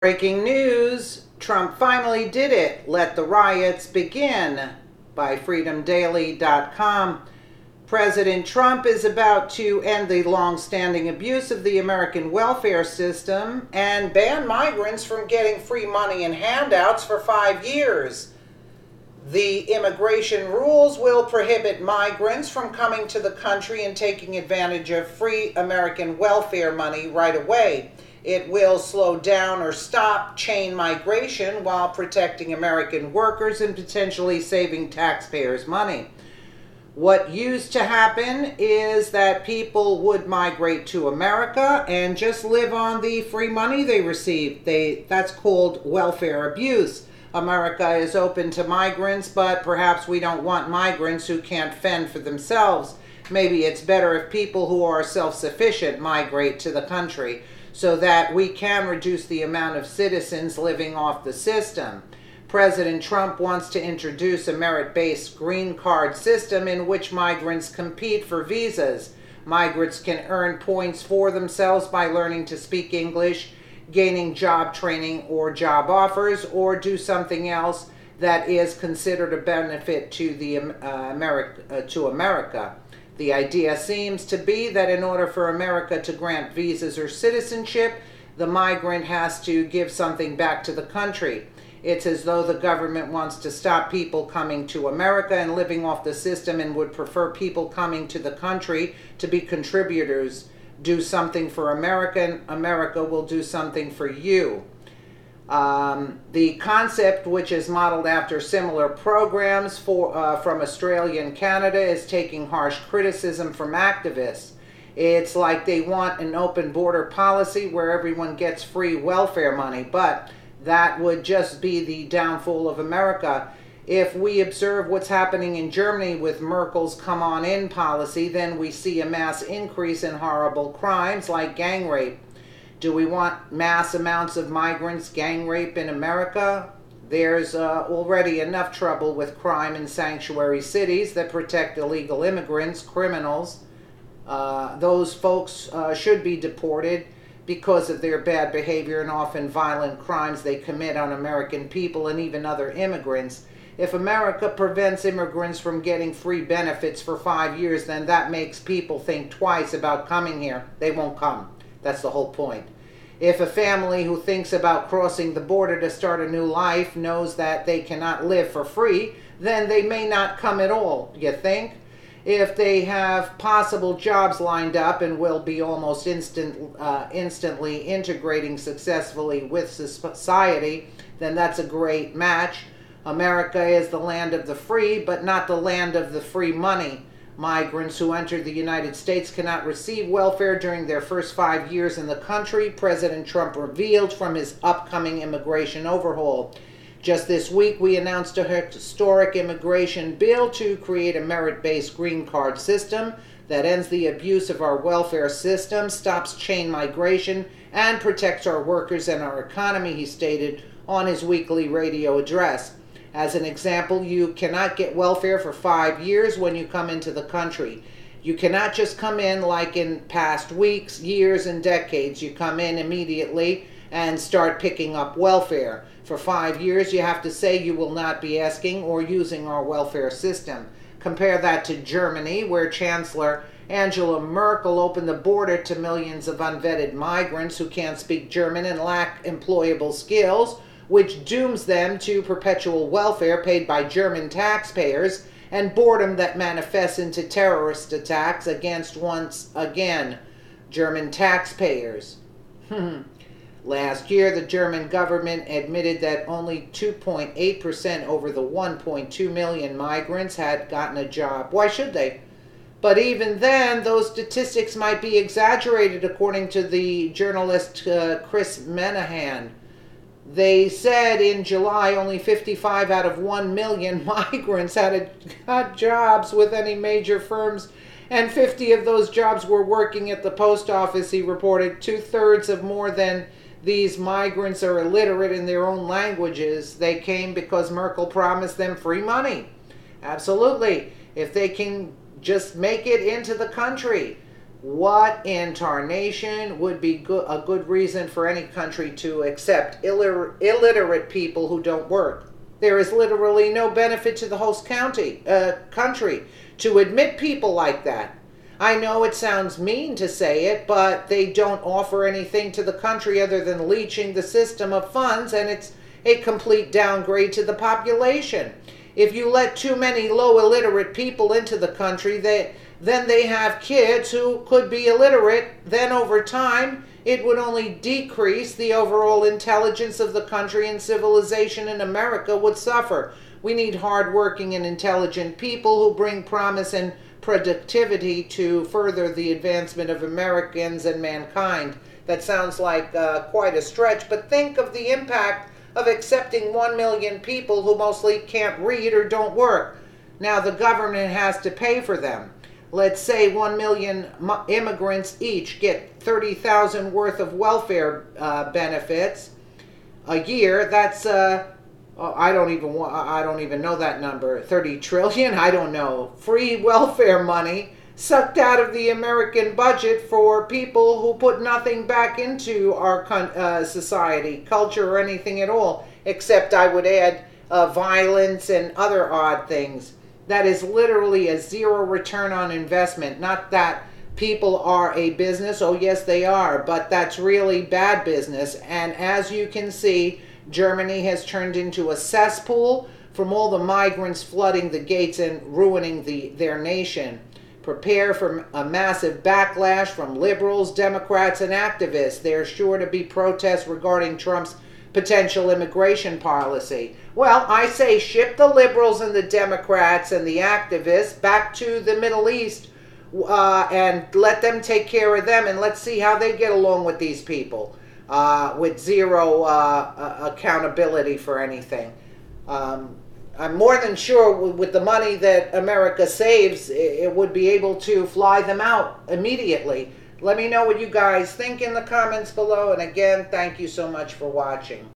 Breaking news, Trump finally did it. Let the riots begin. By freedomdaily.com. President Trump is about to end the long-standing abuse of the American welfare system and ban migrants from getting free money and handouts for 5 years. The immigration rules will prohibit migrants from coming to the country and taking advantage of free American welfare money right away. It will slow down or stop chain migration while protecting American workers and potentially saving taxpayers money. What used to happen is that people would migrate to America and just live on the free money they received. That's called welfare abuse. America is open to migrants, but perhaps we don't want migrants who can't fend for themselves. Maybe it's better if people who are self-sufficient migrate to the country, so that we can reduce the amount of citizens living off the system. President Trump wants to introduce a merit-based green card system in which migrants compete for visas. Migrants can earn points for themselves by learning to speak English, gaining job training or job offers, or do something else that is considered a benefit to America. The idea seems to be that in order for America to grant visas or citizenship, the migrant has to give something back to the country. It's as though the government wants to stop people coming to America and living off the system and would prefer people coming to the country to be contributors. Do something for America, and America will do something for you. The concept, which is modeled after similar programs from Australia and Canada, is taking harsh criticism from activists. It's like they want an open border policy where everyone gets free welfare money, but that would just be the downfall of America. If we observe what's happening in Germany with Merkel's come on in policy, then we see a mass increase in horrible crimes like gang rape. Do we want mass amounts of migrants, gang rape in America? There's already enough trouble with crime in sanctuary cities that protect illegal immigrants, criminals. Those folks should be deported because of their bad behavior and often violent crimes they commit on American people and even other immigrants. If America prevents immigrants from getting free benefits for 5 years, then that makes people think twice about coming here. They won't come. That's the whole point. If a family who thinks about crossing the border to start a new life knows that they cannot live for free, then they may not come at all, you think? If they have possible jobs lined up and will be almost instantly integrating successfully with society, then that's a great match. America is the land of the free, but not the land of the free money. Migrants who enter the United States cannot receive welfare during their first 5 years in the country, President Trump revealed from his upcoming immigration overhaul. Just this week, we announced a historic immigration bill to create a merit-based green card system that ends the abuse of our welfare system, stops chain migration, and protects our workers and our economy, he stated on his weekly radio address. As an example, you cannot get welfare for 5 years when you come into the country. You cannot just come in like in past weeks, years, and decades. You come in immediately and start picking up welfare. For 5 years, you have to say you will not be asking or using our welfare system. Compare that to Germany, where Chancellor Angela Merkel opened the border to millions of unvetted migrants who can't speak German and lack employable skills, which dooms them to perpetual welfare paid by German taxpayers and boredom that manifests into terrorist attacks against, once again, German taxpayers. Last year, the German government admitted that only 2.8% over the 1.2 million migrants had gotten a job. Why should they? But even then, those statistics might be exaggerated, according to the journalist Chris Menahan. They said in July only 55 out of 1 million migrants had jobs with any major firms, and 50 of those jobs were working at the post office, he reported. 2/3 of more than these migrants are illiterate in their own languages. They came because Merkel promised them free money. Absolutely. If they can just make it into the country. What in tarnation would be a good reason for any country to accept illiterate people who don't work? There is literally no benefit to the host country to admit people like that. I know it sounds mean to say it, but they don't offer anything to the country other than leeching the system of funds, and it's a complete downgrade to the population. If you let too many low illiterate people into the country, then they have kids who could be illiterate. Then over time, it would only decrease the overall intelligence of the country, and civilization in America would suffer. We need hardworking and intelligent people who bring promise and productivity to further the advancement of Americans and mankind. That sounds like quite a stretch, but think of the impact of accepting 1 million people who mostly can't read or don't work. Now the government has to pay for them. Let's say 1 million immigrants each get 30,000 worth of welfare benefits a year. That's I don't even know that number. 30 trillion? I don't know. Free welfare money sucked out of the American budget for people who put nothing back into our society, culture, or anything at all, except I would add violence and other odd things. That is literally a zero return on investment. Not that people are a business. Oh, yes, they are. But that's really bad business. And as you can see, Germany has turned into a cesspool from all the migrants flooding the gates and ruining their nation. Prepare for a massive backlash from liberals, Democrats, and activists. There's sure to be protests regarding Trump's potential immigration policy. Well, I say ship the liberals and the Democrats and the activists back to the Middle East and let them take care of them, and let's see how they get along with these people with zero accountability for anything. I'm more than sure with the money that America saves, it would be able to fly them out immediately. Let me know what you guys think in the comments below. And again, thank you so much for watching.